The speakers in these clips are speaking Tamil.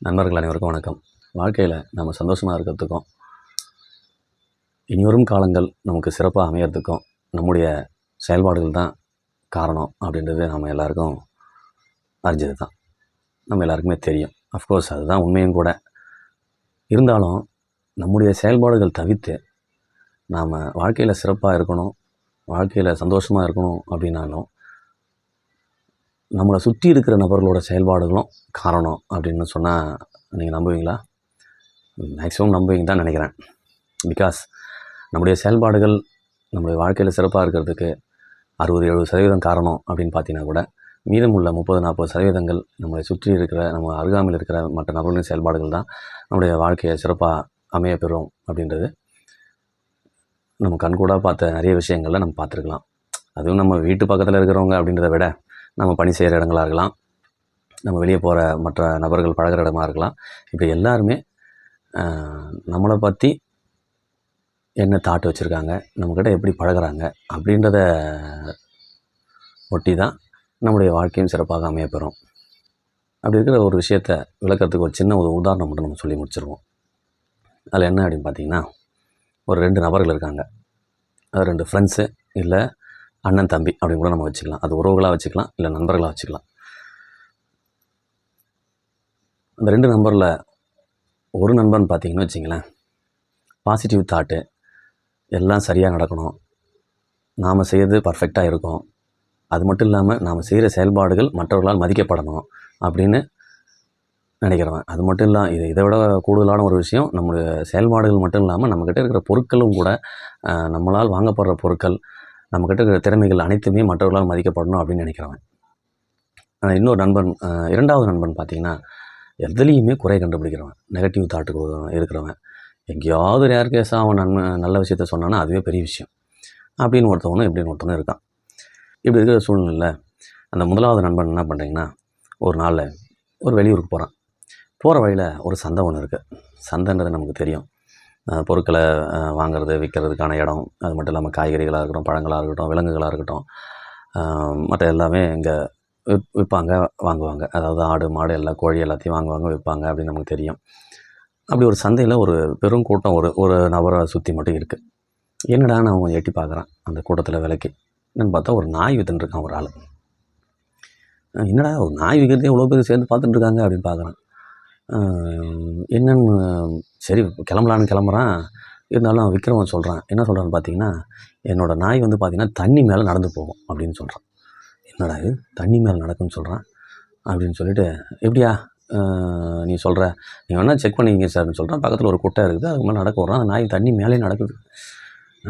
நண்பர்கள் அனைவருக்கும் வணக்கம். வாழ்க்கையில் நம்ம சந்தோஷமாக இருக்கிறதுக்கும் இனிவரும் காலங்கள் நமக்கு சிறப்பாக அமையறதுக்கும் நம்முடைய செயல்பாடுகள் தான் காரணம் அப்படின்றது நம்ம எல்லாருக்கும் அறிஞ்சது தான். நம்ம எல்லாருக்குமே தெரியும். அஃப்கோர்ஸ் அதுதான் உண்மையும் கூட. இருந்தாலும் நம்முடைய செயல்பாடுகள் தவிர்த்து நாம் வாழ்க்கையில் சிறப்பாக இருக்கணும், வாழ்க்கையில் சந்தோஷமாக இருக்கணும் அப்படின்னாலும் நம்மளை சுற்றி இருக்கிற நபர்களோட செயல்பாடுகளும் காரணம் அப்படின்னு சொன்னால் நீங்கள் நம்புவீங்களா? மேக்ஸிமம் நம்புவீங்க தான் நினைக்கிறேன். பிகாஸ் நம்முடைய செயல்பாடுகள் நம்முடைய வாழ்க்கையில் சிறப்பாக இருக்கிறதுக்கு 60-70% காரணம் அப்படின்னு பார்த்தீங்கன்னா கூட மீதமுள்ள 30-40% நம்மளை சுற்றி இருக்கிற நம்ம அருகாமையில் இருக்கிற மற்ற நபர்களின் செயல்பாடுகள் தான் நம்முடைய வாழ்க்கையை சிறப்பாக அமைய பெறும் அப்படின்றது நம்ம கண்கூடாக பார்த்த நிறைய விஷயங்களில் நம்ம பார்த்துருக்கலாம். அதுவும் நம்ம வீட்டு பக்கத்தில் இருக்கிறவங்க அப்படின்றத விட நம்ம பணி செய்கிற இடங்களாக இருக்கலாம், நம்ம வெளியே போகிற மற்ற நபர்கள் பழகிற இடமா இருக்கலாம். இப்படி எல்லாருமே நம்மளை பற்றி என்ன தாட் வச்சுருக்காங்க, நம்மக்கிட்ட எப்படி பழகிறாங்க அப்படின்றத ஒட்டி தான் நம்முடைய வாழ்க்கையும் சிறப்பாக அமையப்பெறும். அப்படி இருக்கிற ஒரு விஷயத்தை விளக்கிறதுக்கு ஒரு சின்ன உதாரணம் மட்டும் நம்ம சொல்லி முடிச்சிருவோம். அதில் என்ன அப்படின்னு பார்த்தீங்கன்னா, ஒரு 2 நபர்கள் இருக்காங்க. அது 2 ஃப்ரெண்ட்ஸு, இல்லை அண்ணன் தம்பி அப்படின்னு கூட நம்ம வச்சுக்கலாம். அது உறவுகளாக வச்சுக்கலாம், இல்லை நண்பர்களாக வச்சுக்கலாம். அந்த 2 நம்பரில் ஒரு நண்பன் பார்த்தீங்கன்னு வச்சிங்களேன், பாசிட்டிவ் தாட்டு, எல்லாம் சரியாக நடக்கணும், நாம் செய்கிறது பர்ஃபெக்டாக இருக்கும், அது மட்டும் இல்லாமல் நாம் செய்கிற செயல்பாடுகள் மற்றவர்களால் மதிக்கப்படணும் அப்படின்னு நினைக்கிறவன். அது மட்டும் இல்லாமல் இதை விட கூடுதலான ஒரு விஷயம், நம்முடைய செயல்பாடுகள் மட்டும் இல்லாமல் நம்மக்கிட்ட இருக்கிற பொருட்களும் கூட, நம்மளால் வாங்கப்படுற பொருட்கள், நம்மக்கிட்ட இருக்கிற திறமைகள் அனைத்துமே மற்றவர்களால் மதிக்கப்படணும் அப்படின்னு நினைக்கிறவன். இன்னொரு நண்பன், 2வது நண்பன் பார்த்திங்கன்னா, எதுலேயுமே குறை கண்டுபிடிக்கிறவன், நெகட்டிவ் தாட்டுக்கு இருக்கிறவன். எங்கேயாவது ரேர் கேஸாக அவன் நல்ல விஷயத்த சொன்னான்னா அதுவே பெரிய விஷயம் அப்படின்னு ஒருத்தவனும் இப்படின்னு ஒருத்தவனும் இருக்கான். இப்படி இருக்கிற சூழ்நிலையில் அந்த 1வது நண்பன் என்ன பண்ணுறீங்கன்னா, ஒரு நாளில் ஒரு வெளியூருக்கு போகிறான். போகிற வழியில் ஒரு சந்தை ஒன்று இருக்குது. சந்தைன்றது நமக்கு தெரியும், பொருட்களை வாங்கிறது விற்கிறதுக்கான இடம். அது மட்டும் இல்லாமல் காய்கறிகளாக இருக்கட்டும், பழங்களாக இருக்கட்டும், விலங்குகளாக இருக்கட்டும், மற்ற எல்லாமே இங்கே விற்பாங்க, வாங்குவாங்க. அதாவது ஆடு மாடு எல்லாம், கோழி எல்லாத்தையும் வாங்குவாங்க, விற்பாங்க அப்படின்னு நமக்கு தெரியும். அப்படி ஒரு சந்தையில் ஒரு பெரும் கூட்டம் ஒரு நபரை சுற்றி மட்டும் இருக்குது. என்னடான்னு அவன் எட்டி பார்க்குறான் அந்த கூட்டத்தில் விலைக்கு. என்னென்னு பார்த்தா ஒரு நாய் விற்றுட்டுருக்கான் ஒரு ஆள். என்னடா ஒரு நாய் விற்கிறதே இவ்வளோ பேர் சேர்ந்து பார்த்துட்டுருக்காங்க அப்படின்னு பார்க்குறான். என்னன்னு சரி கிளம்பலான்னு கிளம்புறான். இருந்தாலும் விற்கிறவன் சொல்கிறான், என்ன சொல்கிறான்னு பார்த்தீங்கன்னா, என்னோடய நாய் வந்து பார்த்திங்கன்னா தண்ணி மேலே நடந்து போகும் அப்படின்னு சொல்கிறான். என்னடா இது தண்ணி மேலே நடக்குன்னு சொல்கிறான் அப்படின்னு சொல்லிட்டு, எப்படியா நீ சொல்கிற, நீங்கள் வேணால் செக் பண்ணிக்கிங்க சார்னு சொல்கிறான். பக்கத்தில் ஒரு குட்டை இருக்குது, அதுக்கு மேலே நடக்க விட்றான். அந்த நாய் தண்ணி மேலே நடக்குது.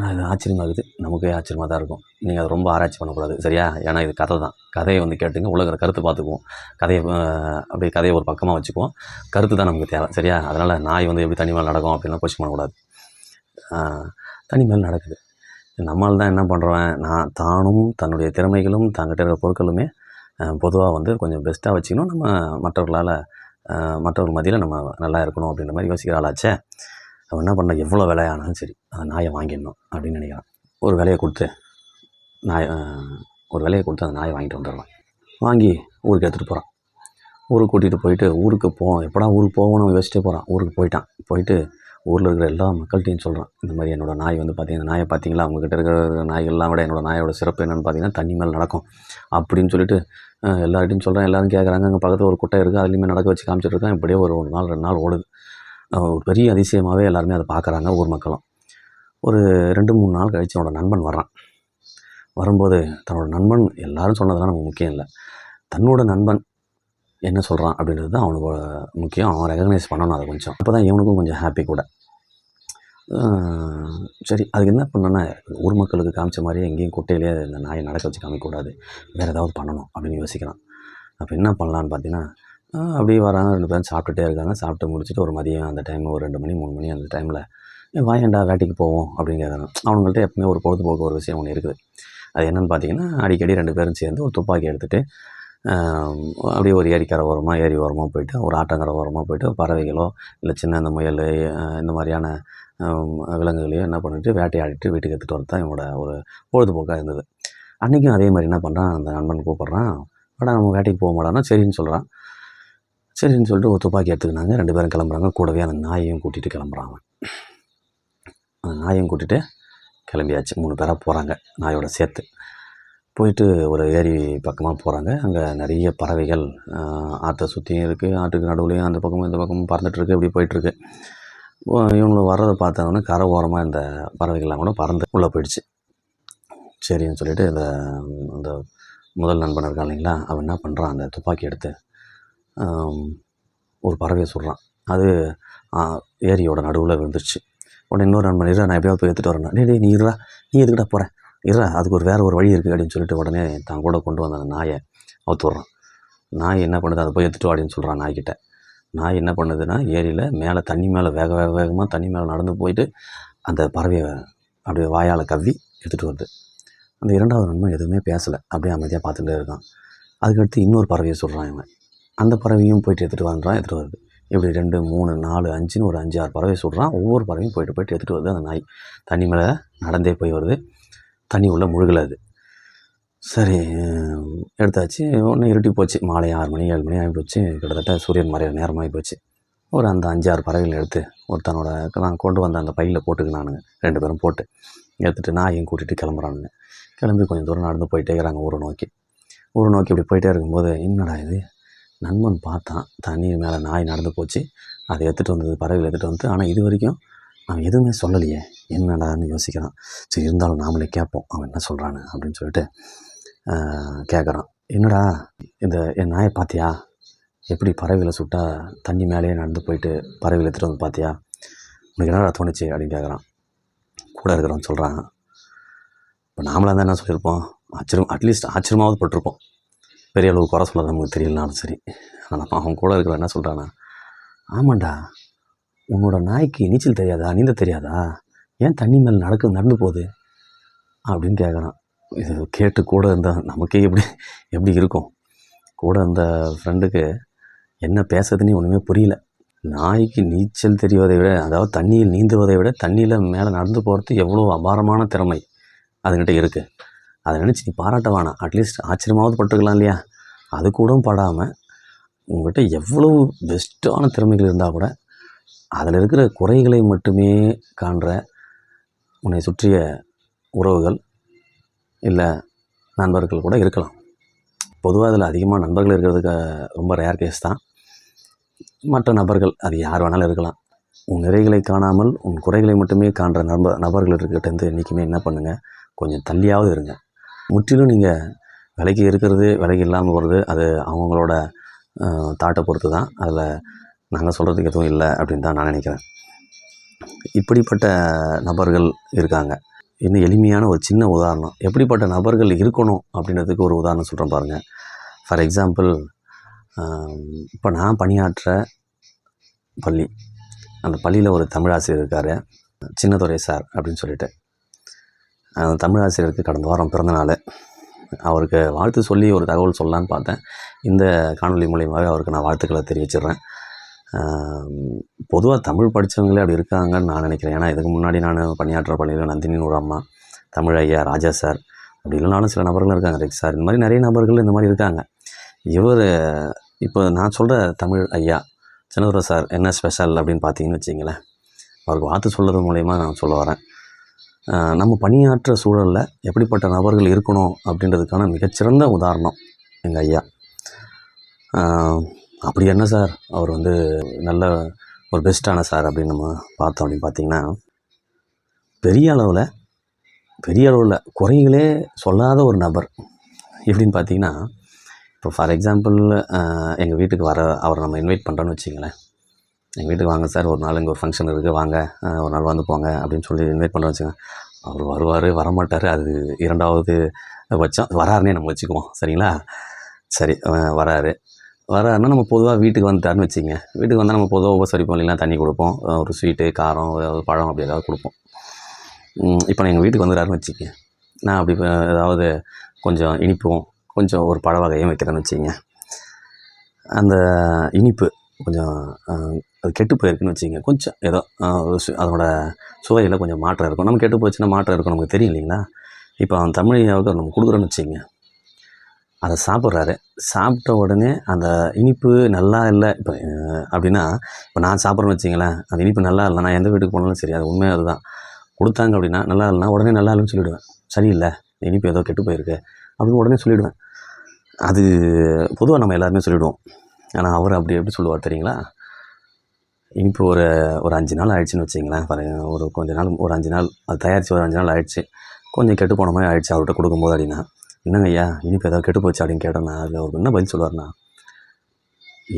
அது ஆச்சரியமாக இருக்குது, நமக்கே ஆச்சரியமாக தான் இருக்கும். நீங்கள் அதை ரொம்ப ஆராய்ச்சி பண்ணக்கூடாது சரியா? ஏன்னா இது கதை தான். கதையை வந்து கேட்டுங்க, உலகிற கருத்து பார்த்துக்குவோம். அப்படியே கதையை ஒரு பக்கமாக வச்சுக்குவோம். கருத்து தான் நமக்கு தேவை சரியா? அதனால் நாய் வந்து எப்படி தண்ணி மேலே நடக்கும் அப்படின்லாம் கொஸ்டின் பண்ணக்கூடாது. தண்ணி மேலே நடக்குது. நம்மால் தான் என்ன பண்ணுறவன், தானும் தன்னுடைய திறமைகளும் தங்கிட்ட இருக்கிற பொருட்களுமே பொதுவாக வந்து கொஞ்சம் பெஸ்ட்டாக வச்சுக்கணும், நம்ம மற்றவர்கள் மத்தியில் நம்ம நல்லா இருக்கணும் அப்படின்ற மாதிரி யோசிக்கிற ஆளாச்சே. அவன் என்ன பண்ண, எவ்வளோ விலையானாலும் சரி அந்த நாயை வாங்கிடணும் அப்படின்னு நினைக்கிறான். ஒரு விலையை கொடுத்து அந்த நாயை வாங்கிட்டு வந்துடுறான். வாங்கி ஊருக்கு எடுத்துகிட்டு போகிறான். ஊருக்கு கூட்டிகிட்டு போயிட்டு, ஊருக்கு எப்படா ஊருக்கு போகணும் யோசிச்சுட்டே போகிறான். ஊருக்கு போயிட்டு ஊரில் இருக்கிற எல்லா மக்கள்கிட்டையும் சொல்கிறான், இந்த மாதிரி என்னோடய நாய் வந்து பார்த்திங்கன்னா, நாயை பார்த்தீங்களா, அவங்ககிட்ட இருக்கிற நாய்கள்லாம் விட என்னோடய நாயோட சிறப்பு என்னென்னு பார்த்தீங்கன்னா தண்ணி மேலே நடக்கும் அப்படின்னு சொல்லிட்டு எல்லார்ட்டையும் சொல்கிறேன். எல்லோரும் கேட்குறாங்க. அங்கே பக்கத்தில் ஒரு குட்டை இருக்குது, அதுலேயுமே நடக்க வச்சு காமிச்சிட்ருக்கான். இப்படியே ஒரு நாள் 2 நாள் ஓடுது. ஒரு பெரிய அதிசயமாகவே எல்லாருமே அதை பார்க்குறாங்க, ஊர் மக்களும். ஒரு 2-3 நாள் கழித்து என்னோடய நண்பன் வர்றான். வரும்போது தன்னோட நண்பன் எல்லாரும் சொன்னதெல்லாம் நமக்கு முக்கியம் இல்லை, தன்னோட நண்பன் என்ன சொல்கிறான் அப்படின்றது தான் அவனுக்கு முக்கியம். அவன் ரெகக்னைஸ் பண்ணணும் அதை கொஞ்சம். அப்போ தான் இவனுக்கும் கொஞ்சம் ஹாப்பி கூட. சரி, அதுக்கு என்ன பண்ணேன்னா, ஊர் மக்களுக்கு காமிச்ச மாதிரியே எங்கேயும் குட்டையிலே இந்த நாயை நடக்க வச்சு காமிக்கக்கூடாது, வேறு ஏதாவது பண்ணணும் அப்படின்னு யோசிக்கிறான். அப்போ என்ன பண்ணலான்னு பார்த்தீங்கன்னா, அப்படியே வராங்க 2 பேரும் சாப்பிட்டுட்டே இருக்காங்க. சாப்பிட்டு முடிச்சுட்டு ஒரு மதியம் அந்த டைம் ஒரு 2 மணி 3 மணி அந்த டைமில், வாயேண்டா வேட்டைக்கு போவோம் அப்படின்னு கேட்குறாங்க. அவங்கள்ட்ட எப்பவுமே ஒரு பொழுதுபோக்கு ஒரு விஷயம் ஒன்று இருக்குது. அது என்னென்னு பார்த்தீங்கன்னா, அடிக்கடி 2 பேரும் சேர்ந்து ஒரு துப்பாக்கி எடுத்துகிட்டு அப்படியே ஒரு ஏரி ஓரமாக போயிட்டு, ஒரு ஆற்றங்கரை ஓரமாக போயிட்டு பறவைகளோ இல்லை சின்ன அந்த முயல் இந்த மாதிரியான விலங்குகளையும் என்ன பண்ணிட்டு வேட்டையாடிட்டு வீட்டுக்கு எடுத்துகிட்டு வரது தான் என்னோட ஒரு பொழுதுபோக்காக இருந்தது. அன்றைக்கும் அதே மாதிரி என்ன பண்ணுறான், அந்த நண்பன் கூப்பிட்றான், வாடா நம்ம வேட்டைக்கு போக மாட்டான்னா சரின்னு சொல்கிறான். சரின்னு சொல்லிட்டு ஒரு துப்பாக்கி எடுத்துக்கினாங்க. 2 பேரும் கிளம்புறாங்க. கூடவே அந்த நாயையும் கூட்டிகிட்டு கிளம்புறாங்க. அந்த நாயையும் கூட்டிகிட்டு கிளம்பியாச்சு. 3 பேராக போகிறாங்க நாயோட சேர்த்து. போயிட்டு ஒரு ஏரி பக்கமாக போகிறாங்க. அங்கே நிறைய பறவைகள் ஆற்றை சுற்றியும் இருக்குது. ஆற்றுக்கு நடுவுலையும் அந்த பக்கமும் இந்த பக்கமும் பறந்துட்டுருக்கு. இப்படி போயிட்டுருக்கு. இவங்களை வர்றதை பார்த்தவொடனே கரை ஓரமாக இந்த பறவைகள்லாம் கூட பறந்து உள்ளே போயிடுச்சு. சரின்னு சொல்லிட்டு அந்த முதல் நண்பன் இருக்கான் இல்லைங்களா, அவன் என்ன பண்ணுறான், அந்த துப்பாக்கி எடுத்து ஒரு பறவையை சுடுறான். அது ஏரியோட நடுவில் விழுந்துருச்சு. உடனே இன்னொரு நண்பன், நான் எப்படியாவது போய் எடுத்துகிட்டு வரேன். டேய் நீ இருடா, நீ எதுக்கிட்ட போகிறேன், அதுக்கு வேறு ஒரு வழி இருக்குது அப்படின்னு சொல்லிட்டு உடனே தான் கூட கொண்டு வந்த அந்த நாயை அவுத்து விட்றான். நாய் என்ன பண்ணுது, அதை போய் எடுத்துகிட்டு அப்படின்னு சொல்கிறான் நாய்கிட்ட. நாய் என்ன பண்ணுதுன்னா, ஏரியில் மேலே தண்ணி மேலே வேகமாக தண்ணி மேலே நடந்து போயிட்டு அந்த பறவையை அப்படியே வாயால் கவ்வி எடுத்துகிட்டு வருது. அந்த 2வது நண்பன் எதுவுமே பேசலை, அப்படியே அமைதியாக பார்த்துட்டே இருக்கான். அதுக்கடுத்து இன்னொரு பறவையை சொல்கிறான் இவன். அந்த பறவையும் போயிட்டு எடுத்துகிட்டு வருது. இப்படி 2, 3, 4, 5ன்னு ஒரு 5, 6 பறவை சொல்கிறான். ஒவ்வொரு பறவையும் போயிட்டு எடுத்துகிட்டு வருது. அந்த நாய் தண்ணி மேலே நடந்தே போய் வருது. தண்ணி உள்ளே முழுகலை அது. சரி, எடுத்தாச்சு. ஒன்று இருட்டி போச்சு. மாலை 6 மணி 7 மணி ஆகி போச்சு. கிட்டத்தட்ட சூரியன் மறைய நேரமாகி போச்சு. அந்த 5, 6 பறவைகள் எடுத்து ஒருத்தனோட நான் கொண்டு வந்த அந்த பையில் போட்டுக்கினானுங்க. 2 பேரும் போட்டு எடுத்துகிட்டு நாயையும் கூட்டிகிட்டு கிளம்புறானுங்க. கிளம்பி கொஞ்சம் தூரம் நடந்து போயிட்டே இருக்கிறாங்க ஊரை நோக்கி. இப்படி போயிட்டே இருக்கும்போது, என்னடா இது, நண்பன் பார்த்தான், தண்ணி மேலே நாய் நடந்து போச்சு, அதை எடுத்துகிட்டு வந்தது, பறவைகள் எடுத்துகிட்டு வந்து, ஆனால் இது வரைக்கும் அவன் எதுவுமே சொல்லலையே, என்னடான்னு யோசிக்கிறான். சரி, இருந்தாலும் நாமளே கேட்போம் அவன் என்ன சொல்கிறான்னு அப்படின்னு சொல்லிட்டு கேட்குறான். என்னடா, என் நாயை பார்த்தியா, எப்படி பறவைகளை சுட்டால் தண்ணி மேலேயே நடந்து போயிட்டு பறவைகளை எடுத்துகிட்டு வந்து பார்த்தியா, உனக்கு என்னடா தோணுச்சு அப்படின்னு கேட்குறான். கூட இருக்கிறவன் சொல்கிறான், இப்போ நாமளாக தான் என்ன சொல்லியிருப்போம், அட்லீஸ்ட் ஆச்சரியமாவது பட்டிருப்போம், பெரிய அளவு குறை சொல்ல நமக்கு தெரியலனாலும் சரி. ஆனால் அவன் கூட இருக்கிற என்ன சொல்கிறானா, ஆமாண்டா, உன்னோட நாய்க்கு நீச்சல் தெரியாதா, நீந்த தெரியாதா, ஏன் தண்ணி மேலே நடந்து போகுது அப்படின்னு கேட்குறான். இது கேட்டு கூட இருந்தால் நமக்கே எப்படி இருக்கும். கூட இருந்த ஃப்ரெண்டுக்கு என்ன பேசுறதுன்னு ஒன்றுமே புரியல. நாய்க்கு நீச்சல் தெரிவதை விட, அதாவது தண்ணியில் நீந்துவதை விட தண்ணியில் மேலே நடந்து போகிறது எவ்வளோ அபாரமான திறமை அதுக்கிட்ட இருக்குது. அதை நினச்சி நீ பாராட்ட வேணாம், அட்லீஸ்ட் ஆச்சரியமாவது பட்டுருக்கலாம் இல்லையா. அது கூட படாமல் உங்கள்கிட்ட எவ்வளோ பெஸ்ட்டான திறமைகள் இருந்தால் கூட அதில் இருக்கிற குறைகளை மட்டுமே காண்ற உன்னை சுற்றிய உறவுகள் இல்லை நண்பர்கள் கூட இருக்கலாம். பொதுவாக அதில் அதிகமாக நண்பர்கள் இருக்கிறதுக்கு ரொம்ப ரேர் கேஸ் தான். மற்ற நபர்கள் அது யார் வேணாலும் இருக்கலாம். உன் நிறைகளை காணாமல் உன் குறைகளை மட்டுமே காண்ற நபர்கள்கிட்டேருந்து என்றைக்குமே என்ன பண்ணுங்கள், கொஞ்சம் தள்ளியாவது இருங்க. முற்றிலும் நீங்கள் விலைக்கு இருக்கிறது விலைக்கு இல்லாமல் போகிறது அது அவங்களோட தாட்டை பொறுத்து தான். அதில் நாங்கள் சொல்கிறதுக்கு எதுவும் இல்லை அப்படின்னு தான் நான் நினைக்கிறேன். இப்படிப்பட்ட நபர்கள் இருக்காங்க. இன்னும் எளிமையான ஒரு சின்ன உதாரணம், எப்படிப்பட்ட நபர்கள் இருக்கணும் அப்படின்றதுக்கு ஒரு உதாரணம் சொல்கிறேன் பாருங்கள். ஃபார் எக்ஸாம்பிள், இப்போ நான் பணியாற்ற பள்ளி, அந்த பள்ளியில் ஒரு தமிழாசிரியர் இருக்கார், சின்னதுரை சார் அப்படின்னு சொல்லிட்டு. அந்த தமிழாசிரியருக்கு கடந்த வாரம் பிறந்தநாள். அவருக்கு வாழ்த்து சொல்லி ஒரு தகவல் சொல்லலான்னு பார்த்தேன். இந்த காணொலி மூலியமாகவே அவருக்கு நான் வாழ்த்துக்களை தெரிவிச்சிடுறேன். பொதுவாக தமிழ் படித்தவங்களே அப்படி இருக்காங்கன்னு நான் நினைக்கிறேன். ஏன்னா இதுக்கு முன்னாடி நான் பணியாற்ற பள்ளியில் நந்தினின்னு ஒரு அம்மா, தமிழ் ஐயா, ராஜா சார், அப்படி இல்லைனாலும் சில நபர்களும் இருக்காங்க, ரெக் சார், இந்த மாதிரி நிறைய நபர்கள் இந்த மாதிரி இருக்காங்க. இவர் இப்போ நான் சொல்கிற தமிழ் ஐயா சின்னதுரை சார் என்ன ஸ்பெஷல் அப்படின்னு பார்த்தீங்கன்னு வச்சிங்களேன், அவருக்கு வாழ்த்து சொல்கிறது மூலயமா நான் சொல்ல வரேன். நம்ம பணியாற்ற சூழலில் எப்படிப்பட்ட நபர்கள் இருக்கணும் அப்படின்றதுக்கான மிகச்சிறந்த உதாரணம் எங்கள் ஐயா. அப்படி என்ன சார் அவர் நல்ல ஒரு பெஸ்ட்டான சார் அப்படின்னு நம்ம பார்த்தோம் அப்படின்னு பார்த்திங்கன்னா, பெரிய அளவில் குறைகளே சொல்லாத ஒரு நபர். எப்படின்னு பார்த்தீங்கன்னா, இப்போ ஃபார் எக்ஸாம்பிள் எங்கள் வீட்டுக்கு அவரை நம்ம இன்வைட் பண்ணுறோன்னு வச்சிங்களேன். எங்கள் வீட்டுக்கு வாங்க சார், ஒரு நாள் இங்கே ஒரு ஃபங்க்ஷன் இருக்குது, வாங்க ஒரு நாள் வந்து போங்க அப்படின்னு சொல்லி இன்வைட் பண்ணுறோன்னு வச்சுங்க. அவர் வருவார், வரமாட்டார், அது 2வது பட்சம். வராருன்னே நம்ம வச்சுக்குவோம், சரிங்களா. சரி, வராருன்னா நம்ம பொதுவாக வீட்டுக்கு வந்துட்டாருன்னு வச்சுங்க. வீட்டுக்கு வந்தால் நம்ம பொதுவாக உபசரிப்போம் இல்லைங்களா, தண்ணி கொடுப்போம், ஒரு ஸ்வீட்டு, காரம், பழம் அப்படி ஏதாவது கொடுப்போம். இப்போ நான் எங்கள் வீட்டுக்கு வந்துடுறாருன்னு வச்சுக்கேன், நான் அப்படி ஏதாவது கொஞ்சம் இனிப்பும் கொஞ்சம் ஒரு பழ வகையும் வைக்கிறேன்னு வச்சுங்க. அந்த இனிப்பு கொஞ்சம் அது கெட்டு போயிருக்குன்னு வச்சுங்க, கொஞ்சம் ஏதோ அதனோட சுவையில் கொஞ்சம் மாற்றம் இருக்கும். நம்ம கெட்டு போச்சுன்னா மாற்றம் இருக்கும், நமக்கு தெரியும் இல்லைங்களா. இப்போ தமிழையாவுக்கு நம்ம கொடுக்குறோன்னு வச்சுங்க, அதை சாப்பிட்றாரு. சாப்பிட்ட உடனே அந்த இனிப்பு நல்லா இல்லை இப்போ அப்படின்னா, இப்போ நான் சாப்பிட்றேன்னு வச்சுங்களேன், அந்த இனிப்பு நல்லா இல்லை, நான் எந்த வீட்டுக்கு போனாலும் சரி, அது உண்மையாக அதுதான். கொடுத்தாங்க அப்படின்னா நல்லா இல்லைனா உடனே நல்லா இல்லைன்னு சொல்லிவிடுவேன். சரியில்லை, இனிப்பு ஏதோ கெட்டு போயிருக்கு அப்படின்னு உடனே சொல்லிவிடுவேன். அது பொதுவாக நம்ம எல்லாருமே சொல்லிவிடுவோம். ஆனால் அவர் அப்படி எப்படி சொல்லுவார் தெரியுங்களா? இனிப்பு ஒரு ஒரு 5 நாள் ஆயிடுச்சுன்னு வச்சிங்களேன், ஒரு கொஞ்ச நாள், ஒரு 5 நாள் அது தயாரித்து ஒரு 5 நாள் ஆயிடுச்சு, கொஞ்சம் கெட்டு போன மாதிரி ஆயிடுச்சு அவர்கிட்ட கொடுக்கும்போது அப்படின்னா, என்னங்க ஐயா இனிப்பு ஏதாவது கெட்டு போச்சு அப்படின்னு கேட்டேன்னா, அதில் அவர் என்ன பதில் சொல்லுவார்னா,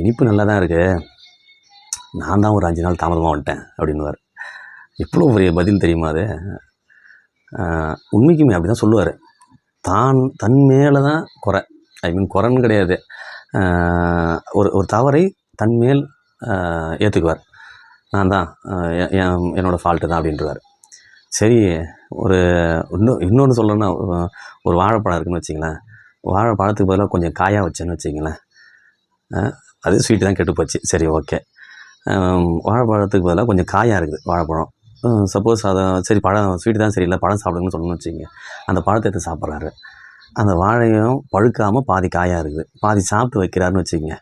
இனிப்பு நல்லா தான் இருக்குது, நான் தான் ஒரு 5 நாள் தாமதமாக வந்துட்டேன் அப்படின்னுவார். எவ்வளோ பெரிய பதில் தெரியுமா அது? உண்மைக்குமே அப்படி தான் சொல்லுவார். தன் மேலே தான் குறை, குறைன்னு கிடையாது, ஒரு தவறை தன்மேல் ஏற்றுக்குவார். நான் தான் என்னோடய ஃபால்ட்டு தான் அப்படின்றவார். சரி, இன்னொன்று சொல்லணும்னா, ஒரு வாழைப்பழம் இருக்குதுன்னு வச்சிங்களேன், வாழைப்பழத்துக்கு பதிலாக கொஞ்சம் காயாக வச்சேன்னு வச்சிங்களேன், அது ஸ்வீட்டு தான் கெட்டு போச்சு. சரி, ஓகே. வாழைப்பழத்துக்கு பதிலாக கொஞ்சம் காயாக இருக்குது வாழைப்பழம். சப்போஸ் அதை சரி பழம் ஸ்வீட்டு தான் சரியில்லை, பழம் சாப்பிடுங்கன்னு சொல்லணும்னு வச்சுங்க, அந்த பழத்தை எடுத்து சாப்பிட்றாரு. அந்த வாழையும் பழுக்காமல் பாதி காயாக இருக்குது, பாதி சாப்பிட்டு வைக்கிறாருன்னு வச்சுக்கோங்க.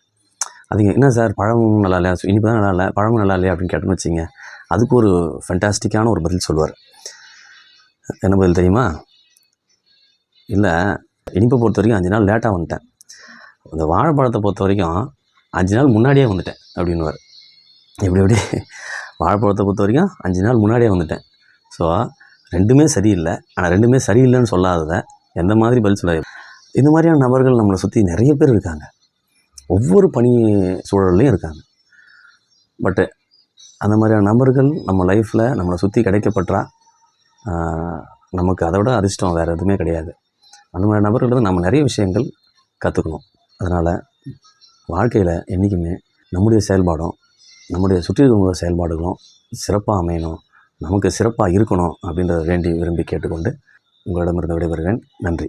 அதுங்க என்ன சார் பழமும் நல்லா இல்லையா, இனிப்பு தான் நல்லா இல்லை, பழமும் நல்லா இல்லையா அப்படின்னு கேட்டோன்னு வச்சுங்க, அதுக்கு ஒரு ஃபென்டாஸ்டிக்கான ஒரு பதில் சொல்லுவார். என்ன பதில் தெரியுமா? இல்லை, இனிப்பை பொறுத்த வரைக்கும் 5 நாள் லேட்டாக வந்துட்டேன், அந்த வாழைப்பழத்தை பொறுத்த வரைக்கும் 5 நாள் முன்னாடியே வந்துட்டேன் அப்படின்னுவார். எப்படி வாழைப்பழத்தை பொறுத்த வரைக்கும் 5 நாள் முன்னாடியே வந்துட்டேன். ஸோ ரெண்டுமே சரியில்லை, ஆனால் ரெண்டுமே சரியில்லைன்னு சொல்லாததை எந்த மாதிரி பதில் சொல்லாது. இந்த மாதிரியான நபர்கள் நம்மளை சுற்றி நிறைய பேர் இருக்காங்க, ஒவ்வொரு பணி சூழல்லையும் இருக்காங்க. பட்டு அந்த மாதிரியான நபர்கள் நம்ம லைஃப்பில் நம்மளை சுற்றி கிடைக்கப்பட்டா நமக்கு அதை விட அதிர்ஷ்டம் வேறு எதுவுமே கிடையாது. அந்த மாதிரி நபர்கள் நம்ம நிறைய விஷயங்கள் கற்றுக்கணும். அதனால் வாழ்க்கையில் என்றைக்குமே நம்முடைய செயல்பாடும் நம்முடைய சுற்றி இருக்கிற செயல்பாடுகளும் சிறப்பாக அமையணும், நமக்கு சிறப்பாக இருக்கணும் அப்படின்றத விரும்பி கேட்டுக்கொண்டு உங்களிடமிருந்து விடைபெறுகிறேன். நன்றி.